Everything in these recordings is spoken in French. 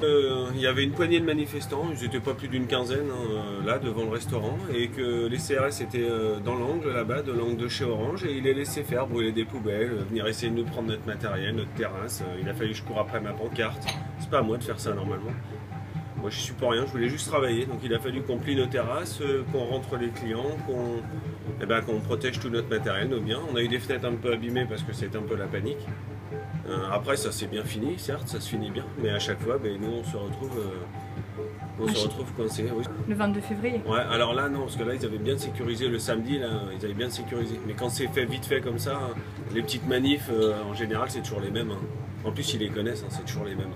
Il y avait une poignée de manifestants, ils n'étaient pas plus d'une quinzaine là devant le restaurant, et que les CRS étaient dans l'angle là-bas, de l'angle de chez Orange, et ils les laissaient faire brûler des poubelles, venir essayer de nous prendre notre matériel, notre terrasse. Il a fallu que je cours après ma pancarte. C'est pas à moi de faire ça normalement. Moi je suis pour rien, je voulais juste travailler, donc il a fallu qu'on plie nos terrasses, qu'on rentre les clients, qu'on protège tout notre matériel, nos biens. On a eu des fenêtres un peu abîmées parce que c'était un peu la panique. Après ça s'est bien fini, certes, ça se finit bien, mais à chaque fois nous on se retrouve coincés. Oui. Le 22 février. Ouais, alors là non, parce que là ils avaient bien sécurisé le samedi, là, ils avaient bien sécurisé. Mais quand c'est fait vite fait comme ça, les petites manifs en général c'est toujours les mêmes. En plus ils les connaissent, c'est toujours les mêmes.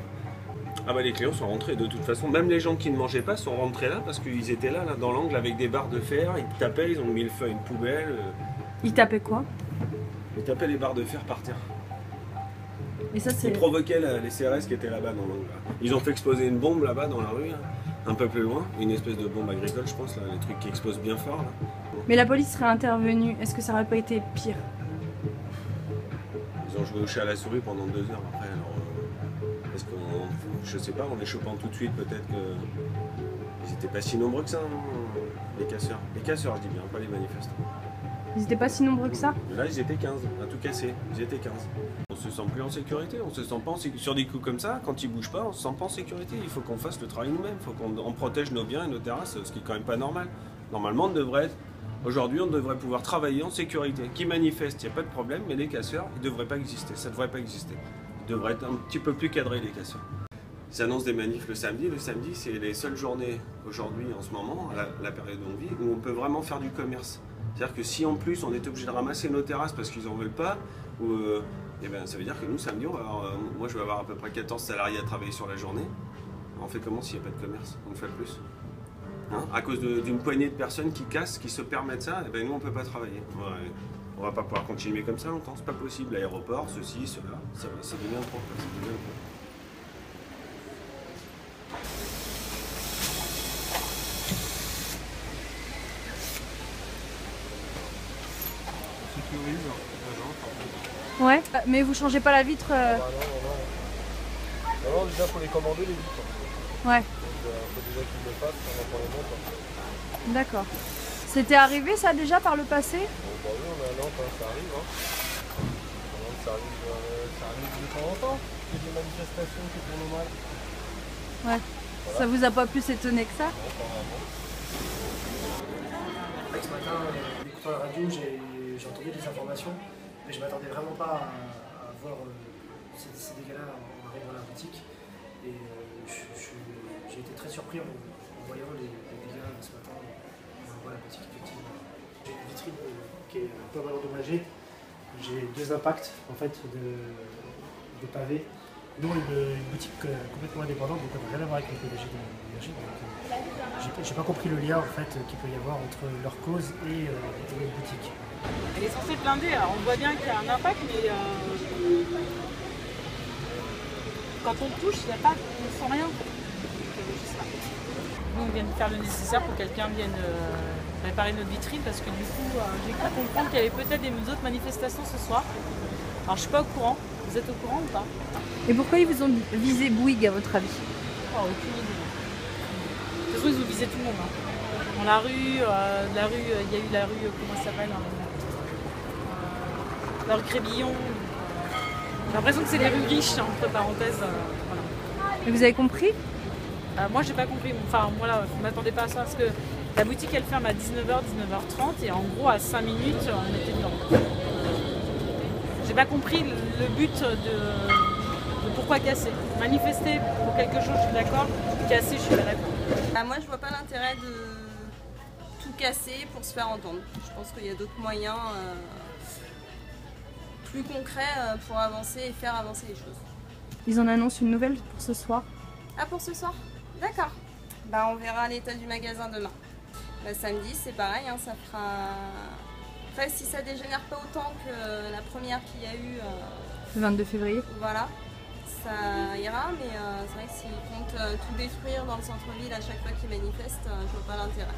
Ah bah les clients sont rentrés de toute façon, même les gens qui ne mangeaient pas sont rentrés là parce qu'ils étaient là dans l'angle avec des barres de fer, ils tapaient, ils ont mis le feu à une poubelle. Ils tapaient quoi? Ils tapaient les barres de fer par terre. Et ça c'est... Ils provoquaient les CRS qui étaient là-bas dans l'angle. Ils ont fait exploser une bombe là-bas dans la rue, un peu plus loin, une espèce de bombe agricole je pense, là, les trucs qui explosent bien fort. Là. Mais la police serait intervenue, est-ce que ça aurait pas été pire? Ils ont joué au chat à la souris pendant 2 heures après, alors... Est-ce qu'on, je sais pas, en les chopant tout de suite, peut-être qu'ils n'étaient pas si nombreux que ça, les casseurs. Les casseurs, je dis bien, pas les manifestants. Ils n'étaient pas si nombreux que ça? Là, ils étaient 15, à tout casser, ils étaient 15. On se sent plus en sécurité, on se sent pas en sécurité. Sur des coups comme ça, quand ils bougent pas, on se sent pas en sécurité. Il faut qu'on fasse le travail nous-mêmes, il faut qu'on protège nos biens et nos terrasses, ce qui est quand même pas normal. Normalement, aujourd'hui, on devrait pouvoir travailler en sécurité. Qui manifeste, il n'y a pas de problème, mais les casseurs, ils ne devraient pas exister, ça ne devrait pas exister. Devrait être un petit peu plus cadré les casseurs. Ils annoncent des manifs le samedi. Le samedi, c'est les seules journées aujourd'hui, en ce moment, à la période où on vit, où on peut vraiment faire du commerce. C'est-à-dire que si en plus on est obligé de ramasser nos terrasses parce qu'ils n'en veulent pas, ça veut dire que nous, samedi, moi je vais avoir à peu près 14 salariés à travailler sur la journée. On fait comment s'il n'y a pas de commerce? On le fait plus. À cause d'une poignée de personnes qui cassent, qui se permettent ça, nous on ne peut pas travailler. Ouais. On va pas pouvoir continuer comme ça longtemps, c'est pas possible. L'aéroport, ceci, cela, ça devient trop. Ouais, mais vous changez pas la vitre Non, déjà faut les commander les vitres. Ouais. Faut déjà qu'ils le fassent, on va pas les monter. D'accord. C'était arrivé ça déjà par le passé? Bon, bah oui, on a un an quand ça arrive. Ça arrive de temps en temps. Il y a des manifestations qui tournent mal. Ouais. Voilà. Ça vous a pas plus étonné que ça? Non, pas vraiment. Ce matin, en écoutant la radio, j'ai entendu des informations, mais je ne m'attendais vraiment pas à voir ces dégâts-là en arrivant à la boutique. Et j'ai été très surpris en voyant les dégâts ce matin. On voit la boutique effectivement. J'ai une vitrine qui est un peu mal endommagée. J'ai 2 impacts en fait de pavés. Nous, une boutique complètement indépendante, donc on n'a rien à voir avec l'écologie de l'énergie. J'ai pas compris le lien en fait qu'il peut y avoir entre leur cause et notre boutique. Elle est censée blinder, alors on voit bien qu'il y a un impact, mais quand on touche, il n'y a pas, on sent rien. Nous, on vient de faire le nécessaire pour que quelqu'un vienne réparer notre vitrine, parce que du coup, j'ai cru comprendre qu'il y avait peut-être des autres manifestations ce soir. Alors je suis pas au courant. Vous êtes au courant ou pas? Et pourquoi ils vous ont visé Bouygues à votre avis? Oh, aucune idée. De toute façon, ils ont visé tout le monde. Dans la rue, il y a eu la rue, comment ça s'appelle, la rue Crébillon. J'ai l'impression que c'est les rues riches, entre parenthèses. Voilà. Et vous avez compris? Moi, j'ai pas compris. Enfin, moi, là, je ne m'attendais pas à ça, parce que la boutique, elle ferme à 19h, 19h30, et en gros, à 5 minutes, on était dedans. J'ai pas compris le but de pourquoi casser. Manifester pour quelque chose, je suis d'accord. Casser, je suis pas d'accord. Moi, je vois pas l'intérêt de tout casser pour se faire entendre. Je pense qu'il y a d'autres moyens plus concrets pour avancer et faire avancer les choses. Ils en annoncent une nouvelle pour ce soir? Ah, pour ce soir? D'accord. Bah, on verra l'état du magasin demain. Samedi, c'est pareil, ça fera... Après, si ça dégénère pas autant que la première qu'il y a eu... le 22 février. Voilà, ça ira, mais c'est vrai que s'ils comptent tout détruire dans le centre-ville à chaque fois qu'ils manifestent, je vois pas l'intérêt.